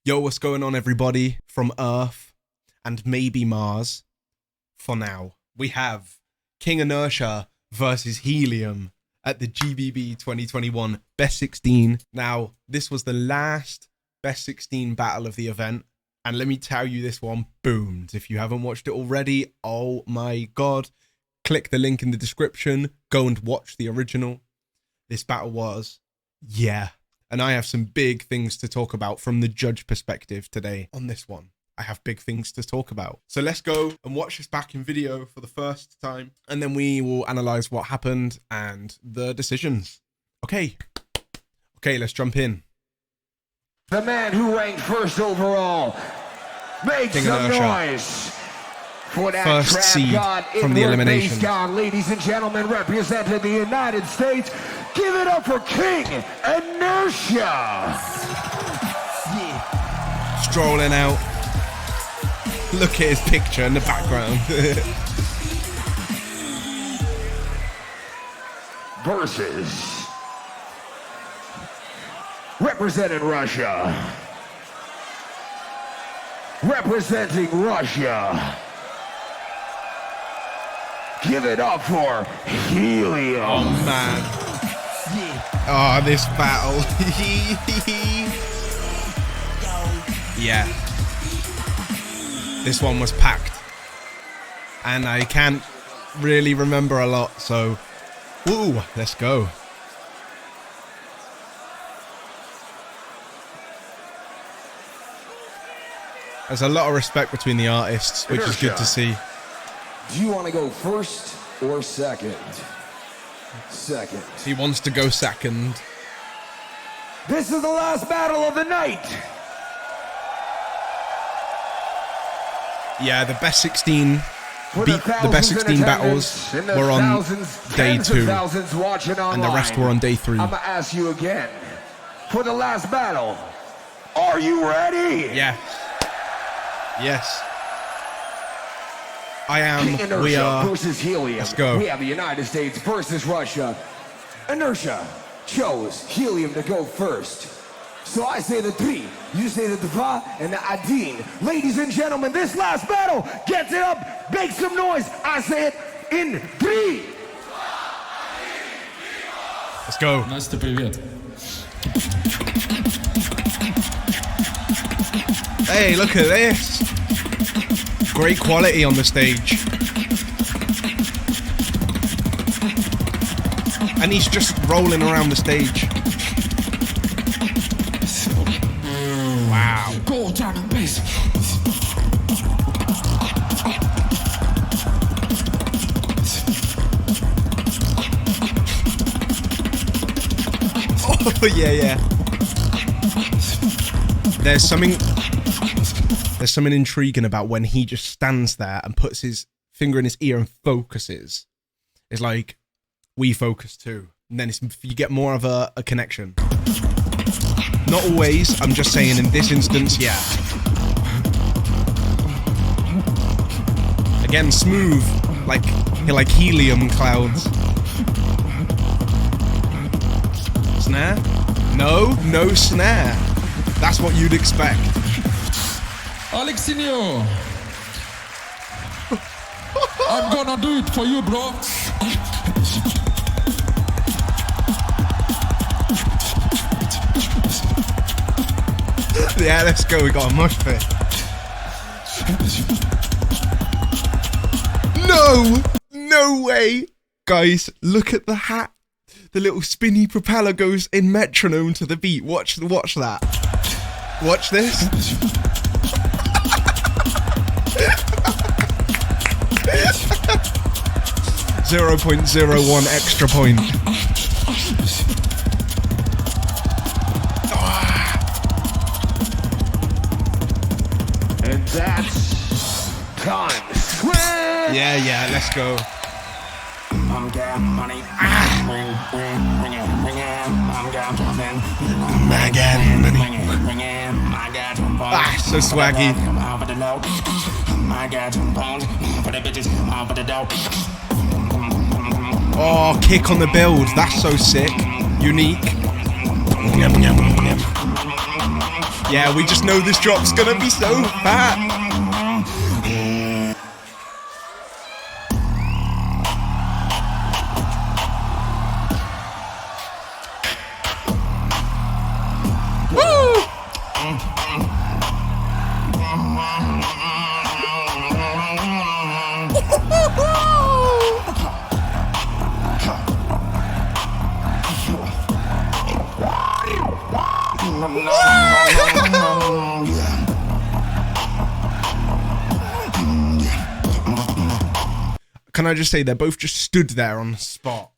Yo, what's going on, everybody from Earth and maybe Mars? For now, we have King Inertia versus Helium at the GBB 2021 Best 16. Now, this was the last Best 16 battle of the event, and let me tell you, this one boomed. If you haven't watched it already, oh my god, click the link in the description, go and watch the original. This battle was, yeah. And I have some big things to talk about from the judge perspective today on this one. I have big things to talk about. So let's go and watch this back in video for the first time. And then we will analyze what happened and the decisions. Okay, let's jump in. The man who ranked first overall. Make King some Inertia. Noise for that First trap seed god, from the inward elimination. bass god, ladies and gentlemen, representing the United States. Give it up for King Inertia. Strolling out. Look at his picture in the background. Versus representing Russia. Representing Russia. Give it up for Helium. Oh man. Oh, this battle. Yeah. This one was packed. And I can't really remember a lot, so woo, let's go. There's a lot of respect between the artists, which is good to see. Do you want to go first or second? Second. He wants to go second. This is the last battle of the night. Yeah, the best 16 For beat the best 16 battles and the were on thousands, day tens of 2, thousands watching and the rest online. were on day 3. I'm gonna ask you again. For the last battle, are you ready? Yeah. Yes. I King am. Inertia We are. versus Helium. Let's go. We have the United States versus Russia. Inertia chose Helium to go first. So I say the 3, you say the 2, and the 1. Ladies and gentlemen, this last battle, get it up, make some noise. I say it in 3. Let's go. Настя, привет. Hey, look at this. Great quality on the stage. And he's just rolling around the stage. Wow. Go down and bass. Oh, yeah. There's something intriguing about when he just stands there and puts his finger in his ear and focuses. It's like, we focus too. And then you get more of a connection. Not always, I'm just saying in this instance, yeah. Again, smooth, like helium clouds. Snare? No snare. That's what you'd expect. Alexinho! I'm gonna do it for you, bro. Yeah, let's go. We got a mosh pit. No way. Guys, look at the hat. The little spinny propeller goes in metronome to the beat. Watch that. Watch this. 0.01 extra point. And that's time. Yeah, let's go. I'm getting money. So swaggy. Oh, kick on the build. That's so sick. Unique. Yeah, we just know this drop's gonna be so fat. Can I just say, they're both just stood there on the spot.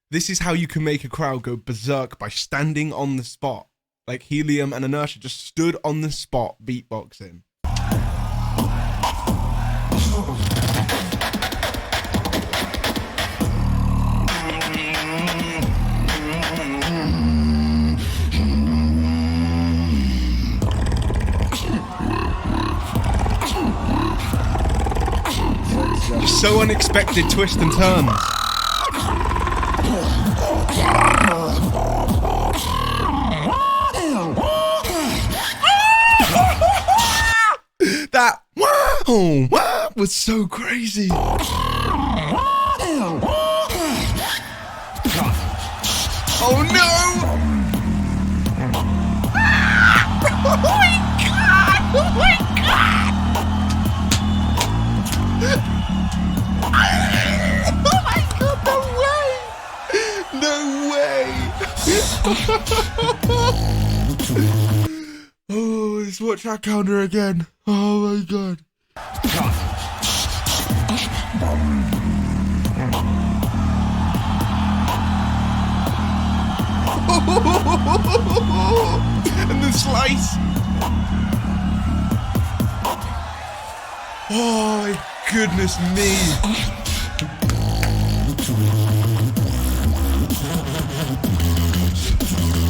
This is how you can make a crowd go berserk, by standing on the spot. Like Helium and Inertia just stood on the spot beatboxing. So unexpected twist and turns. That wow was so crazy. Oh no! Oh my god! Oh my god! Oh my god, no way! No way! Oh, let's watch that counter again. Oh my god. And the slice. Oh my goodness me.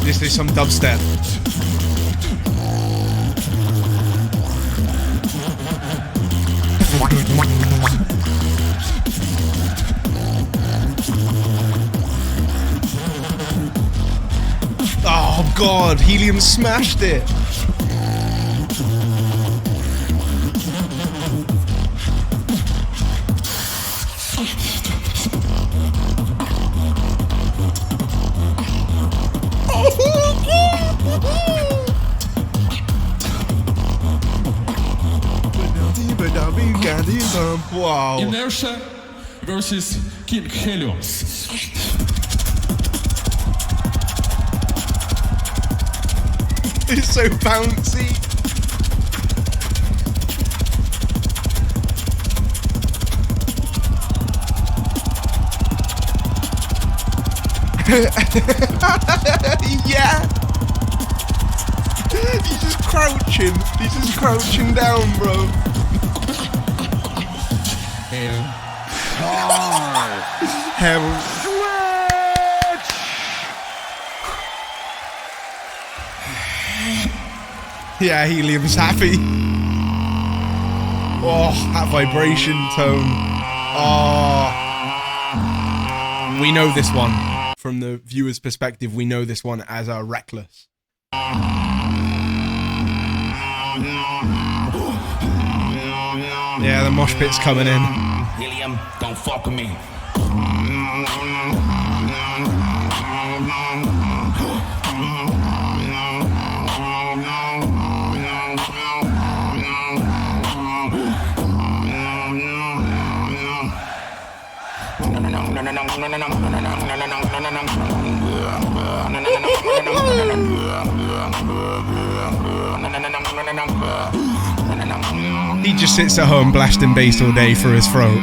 This is some dubstep. Oh god, Helium smashed it. Wow. Inertia versus King Helium. It's so bouncy. Yeah. He's just crouching. He's just crouching down, bro. Hell. Yeah, Helium's happy. Oh, that vibration tone. Oh. We know this one. From the viewer's perspective, we know this one as a Reckless. Yeah, the mosh pit's coming in. Helium, don't fuck with me. He just sits at home blasting bass all day through his throat.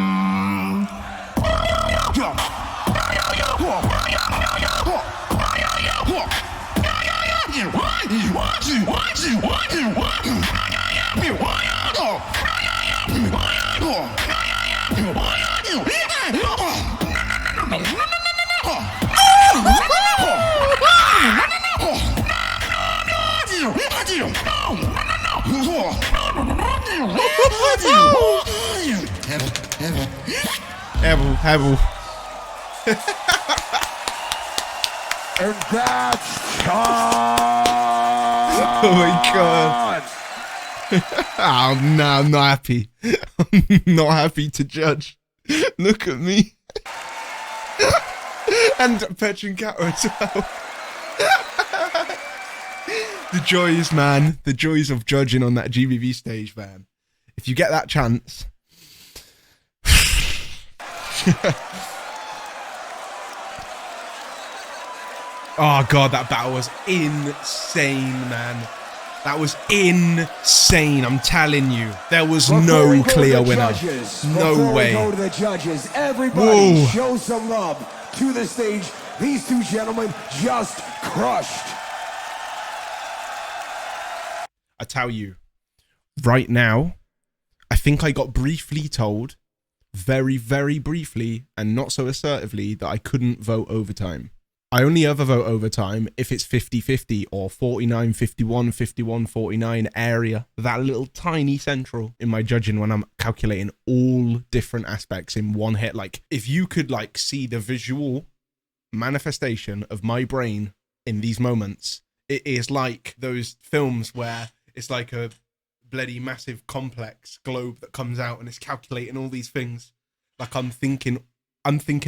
Hebel. And that's time. Oh my god. Oh, no, I'm not happy. I'm not happy to judge. Look at me. And Petrin Kato as well. The joys, man. The joys of judging on that GBB stage, man. If you get that chance. Oh god, that battle was insane, man. That was insane. I'm telling you, there was no clear winner. No way. Go to the judges. Everybody, show some love to the stage. These two gentlemen just crushed. I tell you, right now, I think I got briefly told, very, very briefly, and not so assertively, that I couldn't vote overtime. I only ever vote overtime if it's 50-50 or 49-51, 51-49 area. That little tiny central in my judging when I'm calculating all different aspects in one hit. Like, if you could, like, see the visual manifestation of my brain in these moments, it is like those films where it's like a bloody massive complex globe that comes out and it's calculating all these things. Like, I'm thinking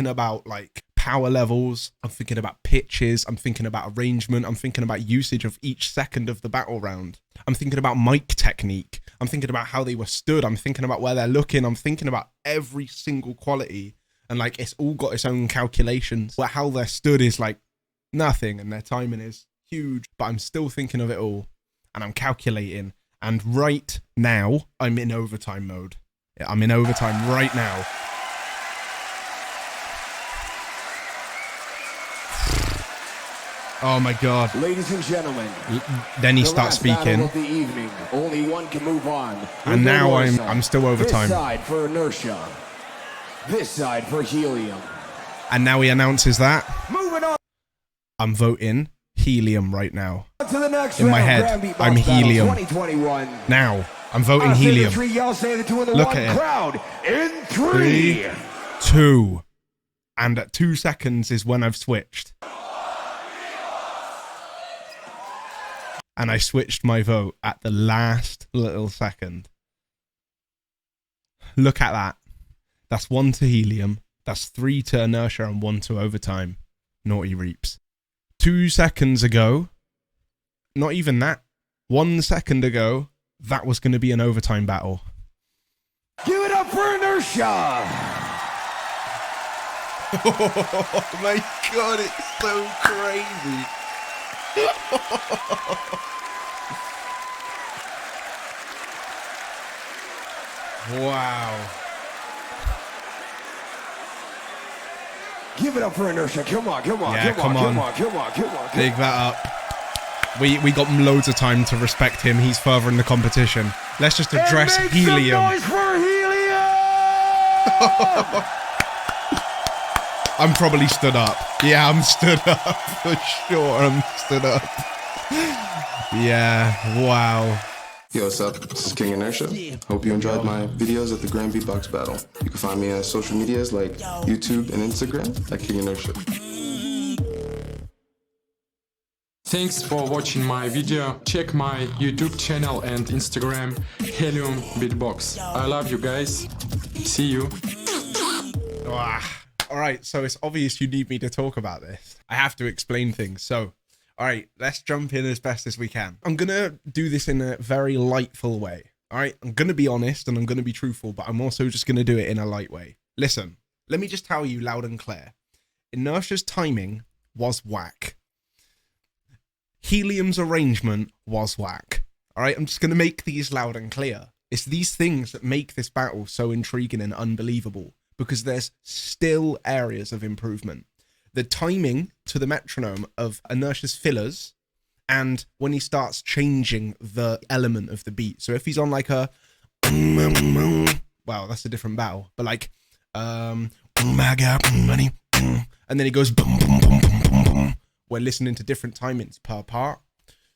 about, like, power levels, I'm thinking about pitches, I'm thinking about arrangement, I'm thinking about usage of each second of the battle round. I'm thinking about mic technique, I'm thinking about how they were stood, I'm thinking about where they're looking, I'm thinking about every single quality, and like it's all got its own calculations. But how they're stood is like nothing and their timing is huge, but I'm still thinking of it all and I'm calculating, and right now I'm in overtime mode. Yeah, I'm in overtime right now. Oh my god. Ladies and gentlemen, then he starts speaking. Of the evening. Only one can move on. And now I'm still overtime. This side for Inertia. This side for Helium. And now he announces that. Moving on. I'm voting Helium right now. To the next in my head, I'm Helium. 2021. Now, I'm voting Helium. Y'all say the two and the Look one at it. Crowd in 3, 2. And at 2 seconds is when I've switched. And I switched my vote at the last little second. Look at that. That's 1 to Helium. That's 3 to Inertia and 1 to overtime. Naughty Reaps. 2 seconds ago, not even that, 1 second ago, that was going to be an overtime battle. Give it up for Inertia! Oh my god, it's so crazy. Wow. Give it up for Inertia. Come on. Yeah, come on. Dig that up. We got loads of time to respect him. He's further in the competition. Let's just address Helium. Some noise for Helium! I'm probably stood up. Yeah, I'm stood up for sure. I'm stood up. Yeah, wow. Yo, what's up? This is King Inertia. Hope you enjoyed my videos at the Grand Beatbox Battle. You can find me on social medias like YouTube and Instagram at King Inertia. Thanks for watching my video. Check my YouTube channel and Instagram, Helium Beatbox. I love you guys. See you. All right, so it's obvious you need me to talk about this. I have to explain things. So, all right, let's jump in as best as we can. I'm going to do this in a very lightful way. All right, I'm going to be honest and I'm going to be truthful, but I'm also just going to do it in a light way. Listen, let me just tell you loud and clear. Inertia's timing was whack. Helium's arrangement was whack. All right, I'm just going to make these loud and clear. It's these things that make this battle so intriguing and unbelievable, because there's still areas of improvement. The timing to the metronome of Inertia's fillers, and when he starts changing the element of the beat. So if he's on like a, wow, that's a different battle, but like, and then he goes, we're listening to different timings per part.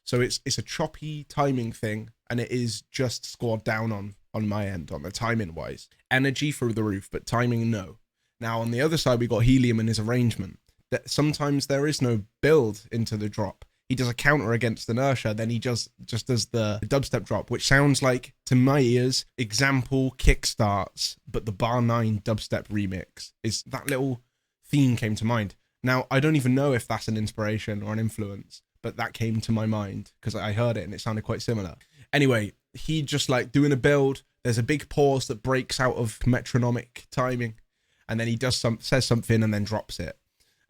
So it's a choppy timing thing, and it is just scored down on my end, on the timing wise. Energy through the roof, but timing, no. Now on the other side, we got Helium and his arrangement. That sometimes there is no build into the drop. he does a counter against Inertia, then he just does the dubstep drop, which sounds like, to my ears, example kickstarts, but the Bar 9 dubstep remix. Is that little theme came to mind. Now, I don't even know if that's an inspiration or an influence, but that came to my mind because I heard it and it sounded quite similar. Anyway, he just like doing a build, there's a big pause that breaks out of metronomic timing, and then he says something and then drops it.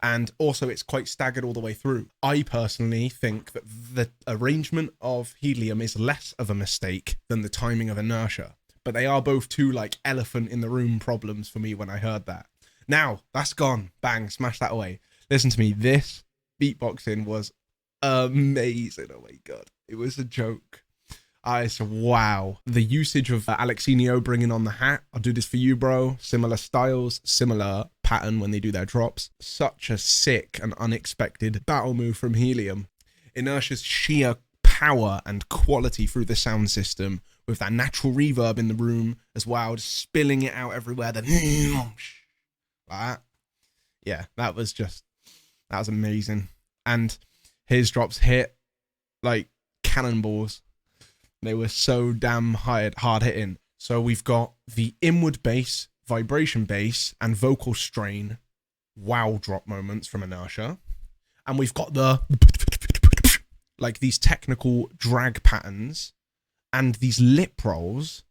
And also it's quite staggered all the way through. I personally think that the arrangement of Helium is less of a mistake than the timing of Inertia, but they are both two like elephant in the room problems for me when I heard that. Now, that's gone. Bang, smash that away. Listen to me, this beatboxing was amazing. Oh my god, it was a joke. I said, wow. The usage of Alexinio bringing on the hat. I'll do this for you, bro. Similar styles, similar pattern when they do their drops. Such a sick and unexpected battle move from Helium. Inertia's sheer power and quality through the sound system with that natural reverb in the room as well, just spilling it out everywhere. Then like that. Yeah, that was amazing. And his drops hit like cannonballs. They were so damn hard hitting. So we've got the inward bass, vibration bass, and vocal strain wow drop moments from Inertia. And we've got the like these technical drag patterns and these lip rolls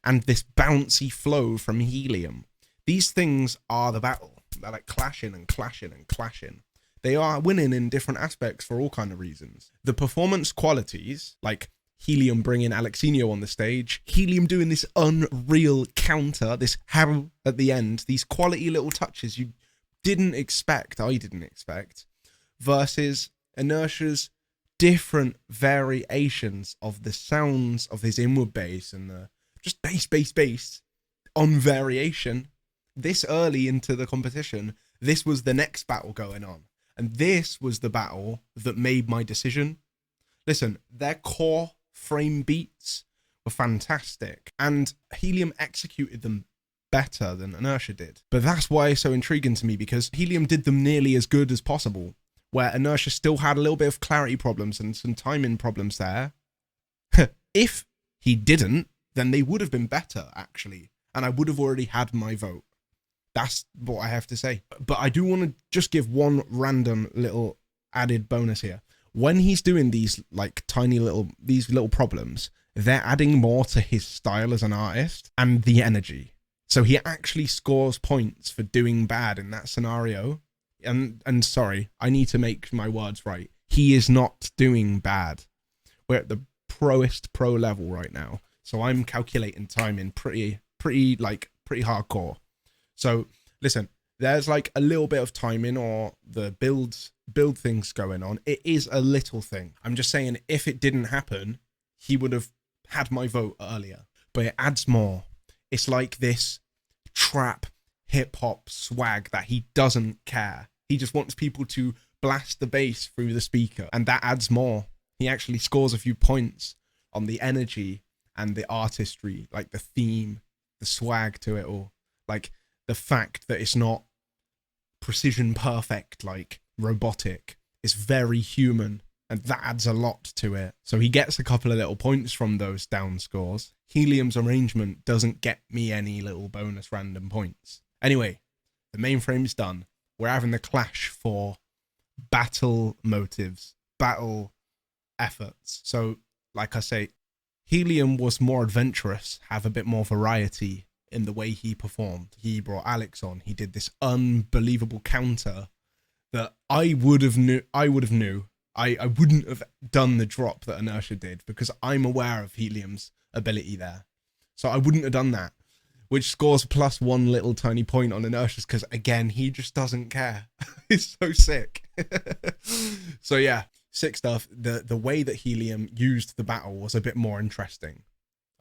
and this bouncy flow from Helium. These things are the battle. They're like clashing and clashing and clashing. They are winning in different aspects for all kind of reasons. The performance qualities, like Helium bringing Alexinio on the stage, Helium doing this unreal counter, this harrow at the end, these quality little touches you didn't expect, I didn't expect, versus Inertia's different variations of the sounds of his inward bass and the just bass on variation. This early into the competition, this was the next battle going on. And this was the battle that made my decision. Listen, their core frame beats were fantastic, and Helium executed them better than Inertia did. But that's why it's so intriguing to me, because Helium did them nearly as good as possible, where Inertia still had a little bit of clarity problems and some timing problems there. If he didn't, then they would have been better, actually, and I would have already had my vote. That's what I have to say. But I do want to just give one random little added bonus here. When he's doing these like tiny little, these little problems, they're adding more to his style as an artist and the energy. So he actually scores points for doing bad in that scenario. And sorry, I need to make my words right. He is not doing bad. We're at the proest pro level right now. So I'm calculating timing pretty hardcore. So listen, there's like a little bit of timing or the build things going on. It is a little thing. I'm just saying, if it didn't happen, he would have had my vote earlier. But it adds more. It's like this trap hip hop swag that he doesn't care. He just wants people to blast the bass through the speaker, and that adds more. He actually scores a few points on the energy and the artistry, like the theme, the swag to it all, like the fact that it's not precision perfect, like robotic. It's very human, and that adds a lot to it. So he gets a couple of little points from those down scores. Helium's arrangement doesn't get me any little bonus random points. Anyway, the mainframe's done. We're having the clash for battle motives, battle efforts. So, like I say, Helium was more adventurous, have a bit more variety in the way he performed. He brought Alex on. He did this unbelievable counter that I wouldn't have done the drop that Inertia did, because I'm aware of Helium's ability there. So I wouldn't have done that, which scores +1 little tiny point on Inertia's, because again, he just doesn't care. It's so sick. So yeah, sick stuff. The way that Helium used the battle was a bit more interesting.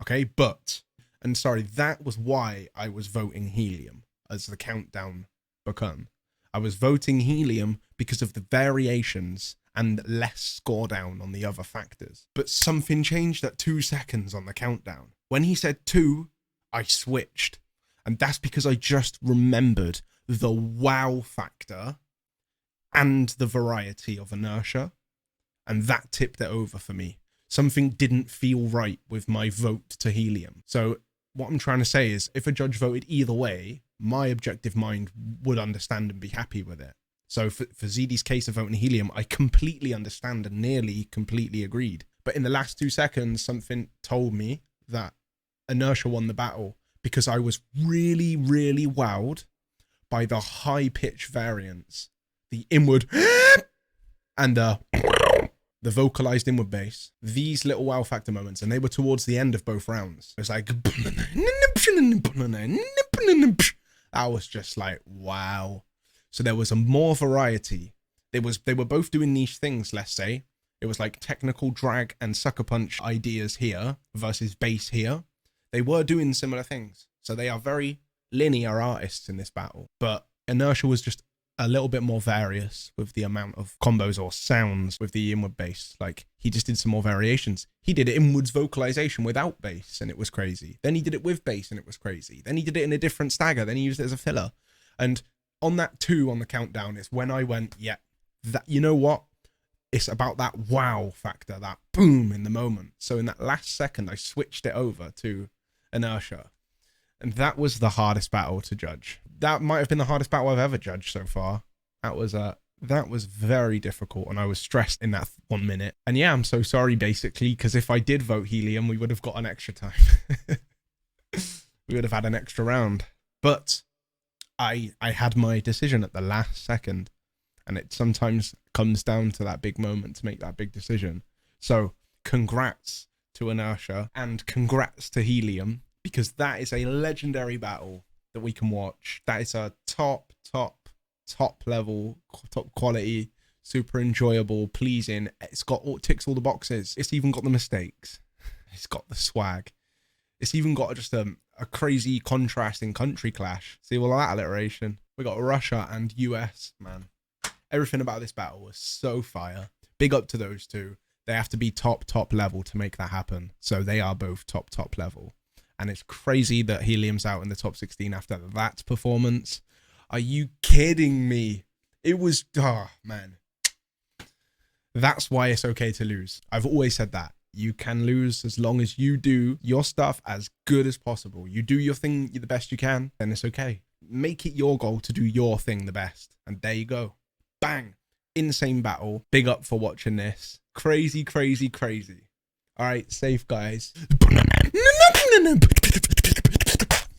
Okay, but, and sorry, that was why I was voting Helium as the countdown begun. I was voting Helium because of the variations and less score down on the other factors. But something changed at 2 seconds on the countdown. When he said 2, I switched. And that's because I just remembered the wow factor and the variety of Inertia. And that tipped it over for me. Something didn't feel right with my vote to Helium. So what I'm trying to say is, if a judge voted either way, my objective mind would understand and be happy with it. So for ZD's case of voting Helium, I completely understand and nearly completely agreed. But in the last 2 seconds, something told me that Inertia won the battle, because I was really, really wowed by the high-pitched variance, the inward and the vocalized inward bass, these little wow factor moments, and they were towards the end of both rounds. It was like, I was just like, wow. So there was a more variety. They were both doing niche things, let's say. It was like technical drag and sucker punch ideas here versus bass here. They were doing similar things. So they are very linear artists in this battle. But Inertia was just a little bit more various with the amount of combos or sounds with the inward bass. Like, he just did some more variations. He did inwards vocalization without bass, and it was crazy. Then he did it with bass, and it was crazy. Then he did it in a different stagger. Then he used it as a filler. And on that 2 on the countdown, it's when I went, yeah, that, you know what? It's about that wow factor, that boom in the moment. So in that last second, I switched it over to Inertia. And that was the hardest battle to judge. That might have been the hardest battle I've ever judged so far. That was very difficult, and I was stressed in that 1 minute. And yeah, I'm so sorry, basically, because if I did vote Helium, we would have got an extra time. We would have had an extra round. But I had my decision at the last second, and it sometimes comes down to that big moment to make that big decision. So congrats to Inertia, and congrats to Helium, because that is a legendary battle that we can watch. That is a top level, top quality, super enjoyable, pleasing. It's ticks all the boxes. It's even got the mistakes. It's got the swag. It's even got just a crazy contrasting country clash. See all of that alliteration. We got Russia and US, man. Everything about this battle was so fire. Big up to those two. They have to be top level to make that happen. So they are both top level. And it's crazy that Helium's out in the top 16 after that performance. Are you kidding me? It was, oh man. That's why it's okay to lose. I've always said that. You can lose as long as you do your stuff as good as possible. You do your thing the best you can, then it's okay. Make it your goal to do your thing the best. And there you go. Bang. Insane battle. Big up for watching this. Crazy. All right, safe guys.